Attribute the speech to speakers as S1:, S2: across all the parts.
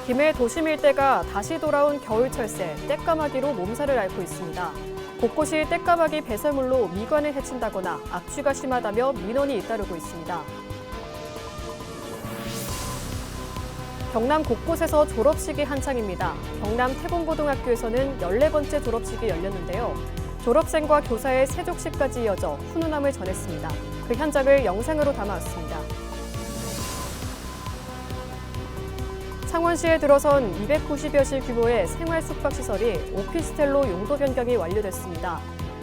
S1: 김해 도심 일대가 다시 돌아온 겨울철새 떼까마귀로 몸살을 앓고 있습니다. 곳곳이 떼까마귀 배설물로 미관을 해친다거나 악취가 심하다며 민원이 잇따르고 있습니다. 경남 곳곳에서 졸업식이 한창입니다. 경남 태봉고등학교에서는 14번째 졸업식이 열렸는데요. 졸업생과 교사의 세족식까지 이어져 훈훈함을 전했습니다. 그 현장을 영상으로 담아왔습니다. 창원시에 들어선 290여실 규모의 생활 숙박시설이 오피스텔로 용도 변경이 완료됐습니다.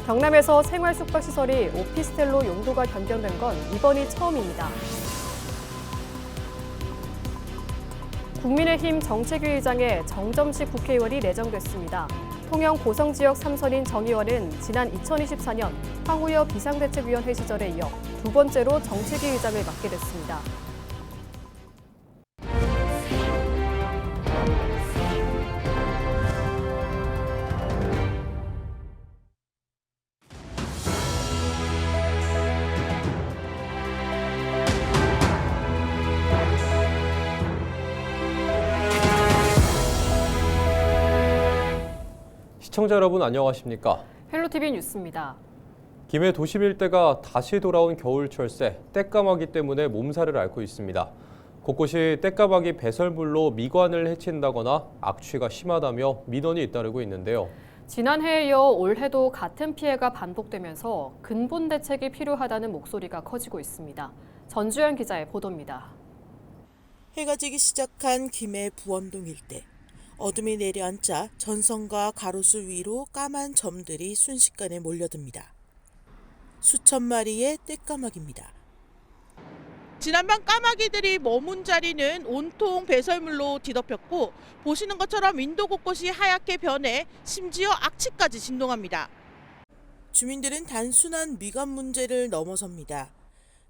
S1: 경남에서 생활 숙박시설이 오피스텔로 용도가 변경된 건 이번이 처음입니다. 국민의힘 정책위의장에 정점식 국회의원이 내정됐습니다. 통영 고성지역 3선인 정 의원은 지난 2024년 황우여 비상대책위원회 시절에 이어 두 번째로 정책위의장을 맡게 됐습니다.
S2: 시청자 여러분 안녕하십니까?
S1: 헬로티비 뉴스입니다.
S2: 김해 도심 일대가 다시 돌아온 겨울철새 떼까마귀 때문에 몸살을 앓고 있습니다. 곳곳이 떼까마귀 배설물로 미관을 해친다거나 악취가 심하다며 민원이 잇따르고 있는데요.
S1: 지난해에 이어 올해도 같은 피해가 반복되면서 근본 대책이 필요하다는 목소리가 커지고 있습니다. 전주현 기자의 보도입니다.
S3: 해가 지기 시작한 김해 부원동 일대. 어둠이 내려앉자 전선과 가로수 위로 까만 점들이 순식간에 몰려듭니다. 수천 마리의 떼까마귀입니다. 지난밤 까마귀들이 머문 자리는 온통 배설물로 뒤덮였고 보시는 것처럼 윈도 곳곳이 하얗게 변해 심지어 악취까지 진동합니다. 주민들은 단순한 미관 문제를 넘어섭니다.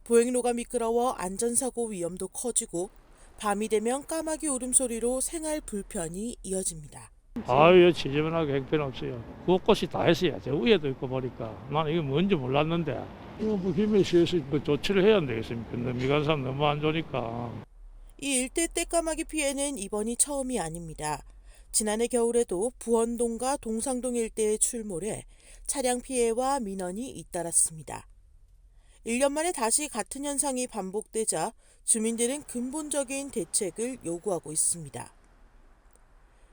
S3: 보행로가 미끄러워 안전사고 위험도 커지고 밤이 되면 까마귀 울음소리로 생활 불편이 이어집니다.
S4: 아유, 지저분하게 형편없어요. 곳곳이 다 했어요. 저 위에도 있고 보니까. 나는 이게 뭔지 몰랐는데. 뭐 김해시에서 조치를 해야 되겠습니까? 미관상 너무 안 좋으니까.
S3: 이 일대 떼까마귀 피해는 이번이 처음이 아닙니다. 지난해 겨울에도 부원동과 동상동 일대에 출몰해 차량 피해와 민원이 잇따랐습니다. 1년 만에 다시 같은 현상이 반복되자 주민들은 근본적인 대책을 요구하고 있습니다.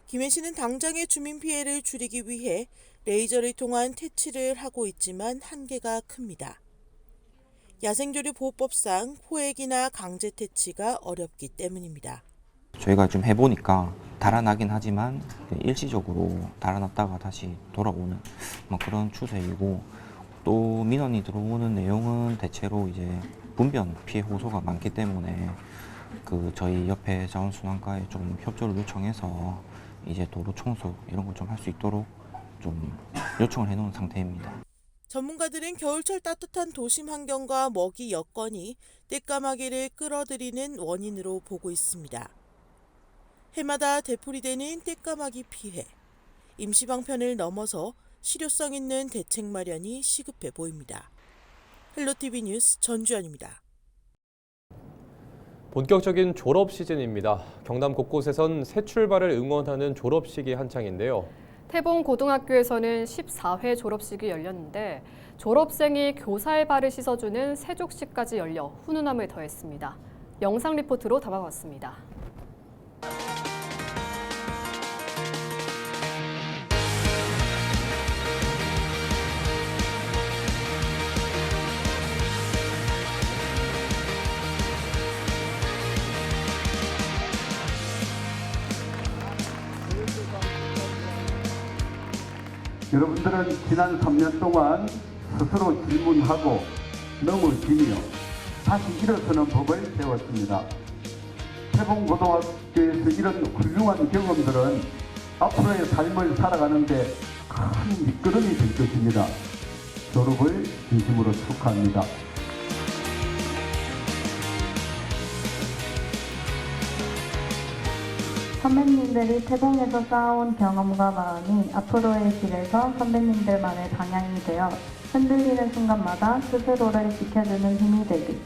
S3: 김해시는 당장의 주민 피해를 줄이기 위해 레이저를 통한 퇴치를 하고 있지만 한계가 큽니다. 야생조류 보호법상 포획이나 강제 퇴치가 어렵기 때문입니다.
S5: 저희가 좀 해보니까 달아나긴 하지만 일시적으로 달아났다가 다시 돌아오는 그런 추세이고, 또 민원이 들어오는 내용은 대체로 이제 분변 피해 호소가 많기 때문에 저희 옆에 자원순환과에 좀 협조를 요청해서 이제 도로 청소 이런 걸 좀 할 수 있도록 좀 요청을 해놓은 상태입니다.
S3: 전문가들은 겨울철 따뜻한 도심 환경과 먹이 여건이 떼까마귀를 끌어들이는 원인으로 보고 있습니다. 해마다 되풀이되는 떼까마귀 피해, 임시방편을 넘어서 실효성 있는 대책 마련이 시급해 보입니다. 헬로티비 뉴스 전주현입니다.
S2: 본격적인 졸업 시즌입니다. 경남 곳곳에선 새 출발을 응원하는 졸업식이 한창인데요.
S1: 태봉고등학교에서는 14회 졸업식이 열렸는데 졸업생이 교사의 발을 씻어주는 세족식까지 열려 훈훈함을 더했습니다. 영상 리포트로 담아봤습니다.
S6: 여러분들은 지난 3년 동안 스스로 질문하고 넘어지며 다시 일어서는 법을 배웠습니다. 태봉고등학교에서 이런 훌륭한 경험들은 앞으로의 삶을 살아가는 데 큰 밑거름이 될 것입니다. 졸업을 진심으로 축하합니다.
S7: 선배님들이 태봉에서 쌓아온 경험과 마음이 앞으로의 길에서 선배님들만의 방향이 되어 흔들리는 순간마다 스스로를 지켜주는 힘이 되길,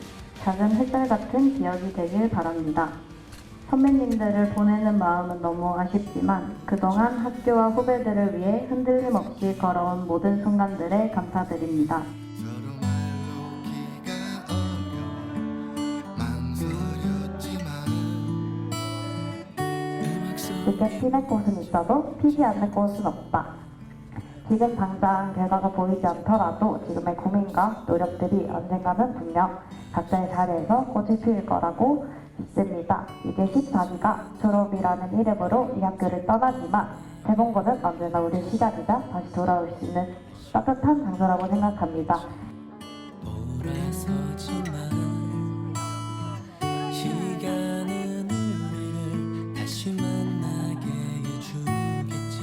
S7: 작은 햇살 같은 기억이 되길 바랍니다. 선배님들을 보내는 마음은 너무 아쉽지만 그동안 학교와 후배들을 위해 흔들림 없이 걸어온 모든 순간들에 감사드립니다. 늦게 피낼 곳은 있어도 피지 않는 곳은 없다. 지금 당장 결과가 보이지 않더라도 지금의 고민과 노력들이 언젠가는 분명 각자의 자리에서 꽃이 피울 거라고 믿습니다. 이제 14기가 졸업이라는 이름으로 이 학교를 떠나지만 재본고는 언제나 우리 시간이자 다시 돌아올 수 있는 따뜻한 장소라고 생각합니다.
S8: 시간은 우리를 다시 만나게 해주겠지.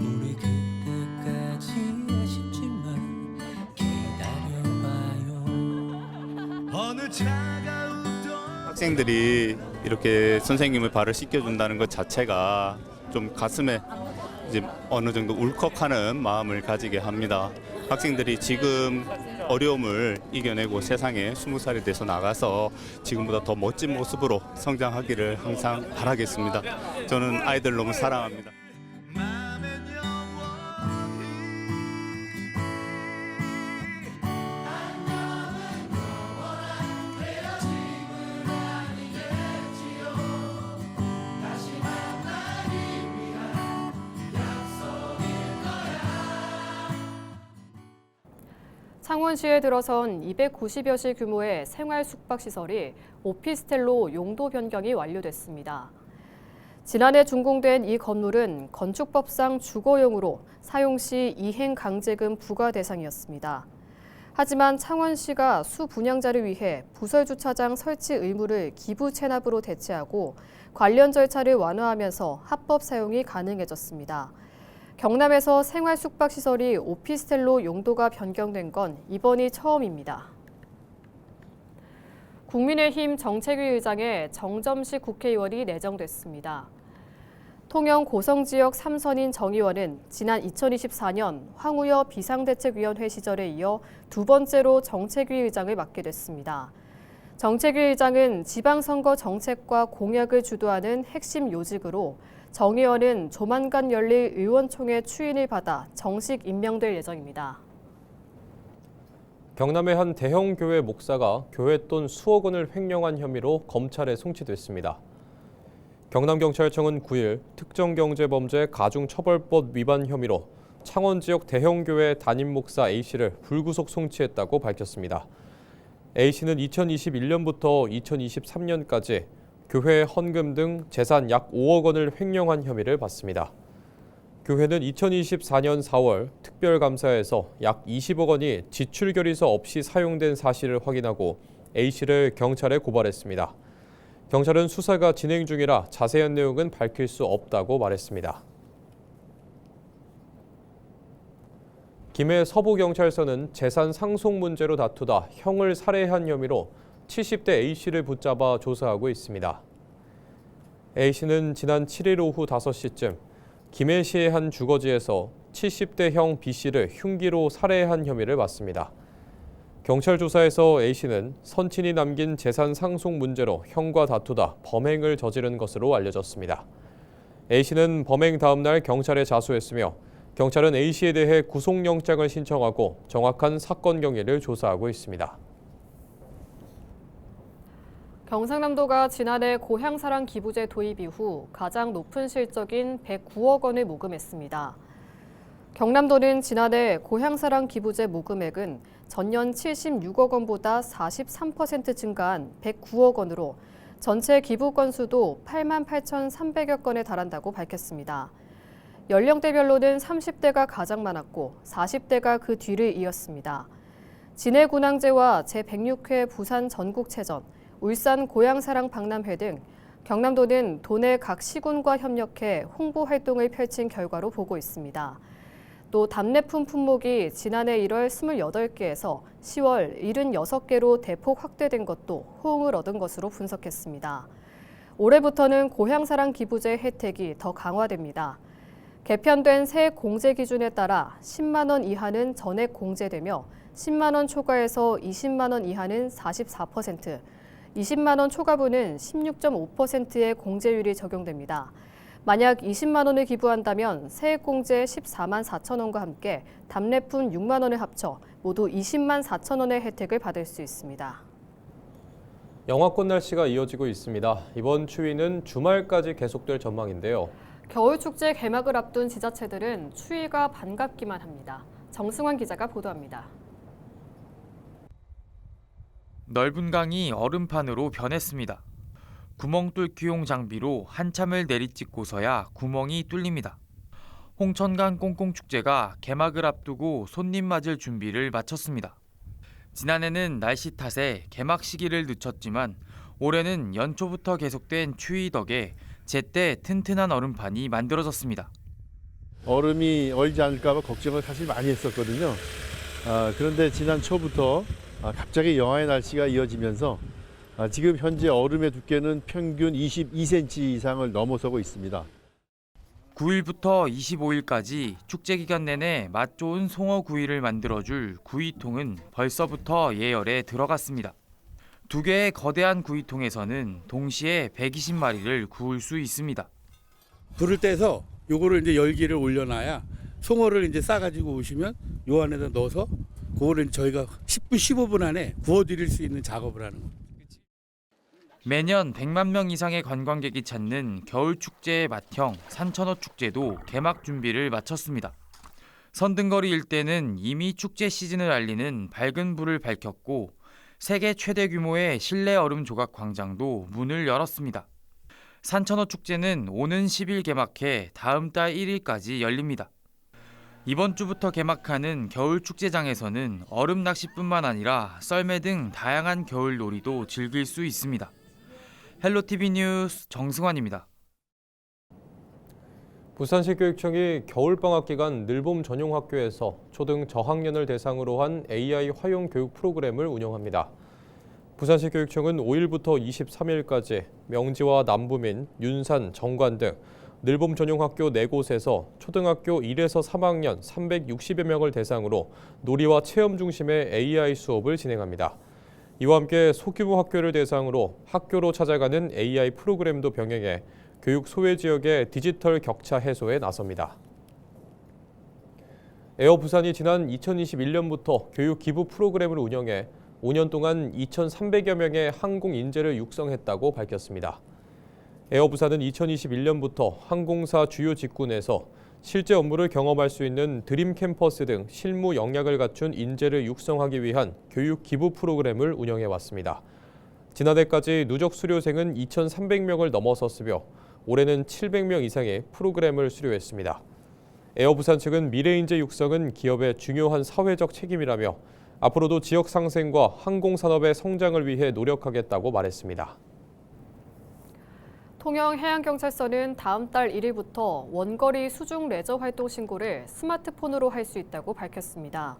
S8: 우리 그때까지 아쉽지만 기다려봐요. 어느 차가운
S9: 학생들이 이렇게 선생님의 발을 씻겨준다는 것 자체가 좀 가슴에 이제 어느 정도 울컥하는 마음을 가지게 합니다. 학생들이 지금 어려움을 이겨내고 세상에 20살이 돼서 나가서 지금보다 더 멋진 모습으로 성장하기를 항상 바라겠습니다. 저는 아이들 너무 사랑합니다.
S1: 창원시에 들어선 290여실 규모의 생활 숙박시설이 오피스텔로 용도 변경이 완료됐습니다. 지난해 준공된 이 건물은 건축법상 주거용으로 사용 시 이행 강제금 부과 대상이었습니다. 하지만 창원시가 수분양자를 위해 부설주차장 설치 의무를 기부 체납으로 대체하고 관련 절차를 완화하면서 합법 사용이 가능해졌습니다. 경남에서 생활 숙박시설이 오피스텔로 용도가 변경된 건 이번이 처음입니다. 국민의힘 정책위 의장에 정점식 국회의원이 내정됐습니다. 통영 고성지역 3선인 정 의원은 지난 2024년 황우여 비상대책위원회 시절에 이어 두 번째로 정책위 의장을 맡게 됐습니다. 정책위 의장은 지방선거 정책과 공약을 주도하는 핵심 요직으로 정 의원은 조만간 열릴 의원총회 추인을 받아 정식 임명될 예정입니다.
S2: 경남의 한 대형 교회 목사가 교회 돈 수억 원을 횡령한 혐의로 검찰에 송치됐습니다. 경남경찰청은 9일 특정경제범죄 가중처벌법 위반 혐의로 창원 지역 대형 교회 담임 목사 A씨를 불구속 송치했다고 밝혔습니다. A씨는 2021년부터 2023년까지 교회 헌금 등 재산 약 5억 원을 횡령한 혐의를 받습니다. 교회는 2024년 4월 특별감사에서 약 20억 원이 지출결의서 없이 사용된 사실을 확인하고 A씨를 경찰에 고발했습니다. 경찰은 수사가 진행 중이라 자세한 내용은 밝힐 수 없다고 말했습니다. 김해 서부경찰서는 재산 상속 문제로 다투다 형을 살해한 혐의로 70대 A씨를 붙잡아 조사하고 있습니다. A씨는 지난 7일 오후 5시쯤 김해시의 한 주거지에서 70대 형 B씨를 흉기로 살해한 혐의를 받습니다. 경찰 조사에서 A씨는 선친이 남긴 재산 상속 문제로 형과 다투다 범행을 저지른 것으로 알려졌습니다. A씨는 범행 다음 날 경찰에 자수했으며 경찰은 A씨에 대해 구속영장을 신청하고 정확한 사건 경위를 조사하고 있습니다.
S1: 경상남도가 지난해 고향사랑 기부제 도입 이후 가장 높은 실적인 109억 원을 모금했습니다. 경남도는 지난해 고향사랑 기부제 모금액은 전년 76억 원보다 43% 증가한 109억 원으로 전체 기부 건수도 88,300여 건에 달한다고 밝혔습니다. 연령대별로는 30대가 가장 많았고 40대가 그 뒤를 이었습니다. 진해군항제와 제106회 부산 전국체전, 울산 고향사랑 박람회 등 경남도는 도내 각 시군과 협력해 홍보 활동을 펼친 결과로 보고 있습니다. 또 답례품 품목이 지난해 1월 28개에서 10월 76개로 대폭 확대된 것도 호응을 얻은 것으로 분석했습니다. 올해부터는 고향사랑 기부제 혜택이 더 강화됩니다. 개편된 새 공제 기준에 따라 10만 원 이하는 전액 공제되며 10만 원 초과해서 20만 원 이하는 44%, 20만 원 초과분은 16.5%의 공제율이 적용됩니다. 만약 20만 원을 기부한다면 세액공제 14만 4천 원과 함께 답례품 6만 원을 합쳐 모두 20만 4천 원의 혜택을 받을 수 있습니다.
S2: 영하권 날씨가 이어지고 있습니다. 이번 추위는 주말까지 계속될 전망인데요.
S1: 겨울축제 개막을 앞둔 지자체들은 추위가 반갑기만 합니다. 정승환 기자가 보도합니다.
S10: 넓은 강이 얼음판으로 변했습니다. 구멍 뚫기용 장비로 한참을 내리찍고서야 구멍이 뚫립니다. 홍천강 꽁꽁축제가 개막을 앞두고 손님 맞을 준비를 마쳤습니다. 지난해는 날씨 탓에 개막 시기를 늦췄지만 올해는 연초부터 계속된 추위 덕에 제때 튼튼한 얼음판이 만들어졌습니다.
S11: 얼음이 얼지 않을까 봐 걱정을 사실 많이 했었거든요. 그런데 지난 초부터 갑자기 영하의 날씨가 이어지면서 지금 현재 얼음의 두께는 평균 22cm 이상을 넘어서고 있습니다.
S10: 9일부터 25일까지 축제 기간 내내 맛 좋은 송어 구이를 만들어줄 구이통은 벌써부터 예열에 들어갔습니다. 두 개의 거대한 구이통에서는 동시에 120마리를 구울 수 있습니다.
S12: 불을 떼서 요거를 이제 열기를 올려놔야 송어를 이제 싸가지고 오시면 요 안에다 넣어서 그거를 저희가 10분, 15분 안에 구워드릴 수 있는 작업을 하는 겁니다.
S10: 매년 100만 명 이상의 관광객이 찾는 겨울축제의 맏형 산천어 축제도 개막 준비를 마쳤습니다. 선등거리 일대는 이미 축제 시즌을 알리는 밝은 불을 밝혔고 세계 최대 규모의 실내 얼음 조각 광장도 문을 열었습니다. 산천어 축제는 오는 10일 개막해 다음 달 1일까지 열립니다. 이번 주부터 개막하는 겨울축제장에서는 얼음 낚시뿐만 아니라 썰매 등 다양한 겨울놀이도 즐길 수 있습니다. 헬로티비 뉴스 정승환입니다.
S2: 부산시 교육청이 겨울방학 기간 늘봄 전용 학교에서 초등 저학년을 대상으로 한 AI 활용 교육 프로그램을 운영합니다. 부산시 교육청은 5일부터 23일까지 명지와 남부민, 윤산, 정관 등 늘봄 전용 학교 4곳에서 초등학교 1에서 3학년 360여 명을 대상으로 놀이와 체험 중심의 AI 수업을 진행합니다. 이와 함께 소규모 학교를 대상으로 학교로 찾아가는 AI 프로그램도 병행해 교육 소외 지역의 디지털 격차 해소에 나섭니다. 에어 부산이 지난 2021년부터 교육 기부 프로그램을 운영해 5년 동안 2,300여 명의 항공 인재를 육성했다고 밝혔습니다. 에어 부산은 2021년부터 항공사 주요 직군에서 실제 업무를 경험할 수 있는 드림 캠퍼스 등 실무 역량을 갖춘 인재를 육성하기 위한 교육 기부 프로그램을 운영해 왔습니다. 지난해까지 누적 수료생은 2,300명을 넘어섰으며 올해는 700명 이상의 프로그램을 수료했습니다. 에어 부산 측은 미래 인재 육성은 기업의 중요한 사회적 책임이라며 앞으로도 지역 상생과 항공산업의 성장을 위해 노력하겠다고 말했습니다.
S1: 통영해양경찰서는 다음 달 1일부터 원거리 수중 레저 활동 신고를 스마트폰으로 할 수 있다고 밝혔습니다.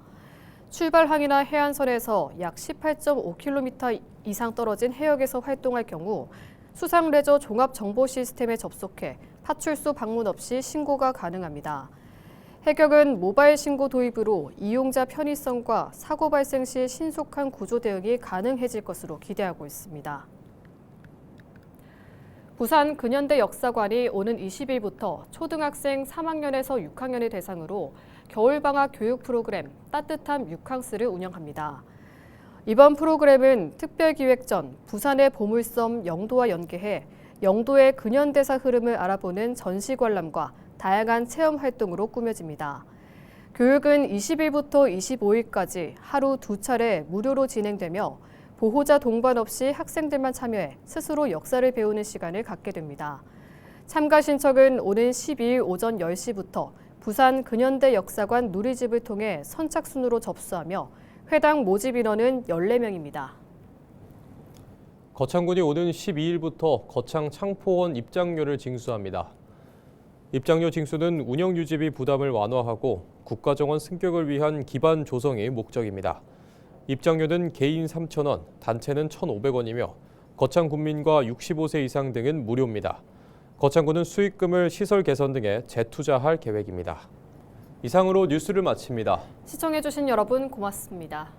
S1: 출발항이나 해안선에서 약 18.5km 이상 떨어진 해역에서 활동할 경우 수상 레저 종합 정보 시스템에 접속해 파출소 방문 없이 신고가 가능합니다. 해경은 모바일 신고 도입으로 이용자 편의성과 사고 발생 시 신속한 구조 대응이 가능해질 것으로 기대하고 있습니다. 부산 근현대 역사관이 오는 20일부터 초등학생 3학년에서 6학년을 대상으로 겨울방학 교육 프로그램 따뜻한 유캉스를 운영합니다. 이번 프로그램은 특별기획전 부산의 보물섬 영도와 연계해 영도의 근현대사 흐름을 알아보는 전시 관람과 다양한 체험 활동으로 꾸며집니다. 교육은 20일부터 25일까지 하루 2차례 무료로 진행되며 보호자 동반 없이 학생들만 참여해 스스로 역사를 배우는 시간을 갖게 됩니다. 참가 신청은 오는 12일 오전 10시부터 부산 근현대 역사관 누리집을 통해 선착순으로 접수하며 회당 모집 인원은 14명입니다.
S2: 거창군이 오는 12일부터 거창 창포원 입장료를 징수합니다. 입장료 징수는 운영 유지비 부담을 완화하고 국가정원 승격을 위한 기반 조성이 목적입니다. 입장료는 개인 3,000원, 단체는 1,500원이며 거창 군민과 65세 이상 등은 무료입니다. 거창군은 수익금을 시설 개선 등에 재투자할 계획입니다. 이상으로 뉴스를 마칩니다.
S1: 시청해주신 여러분 고맙습니다.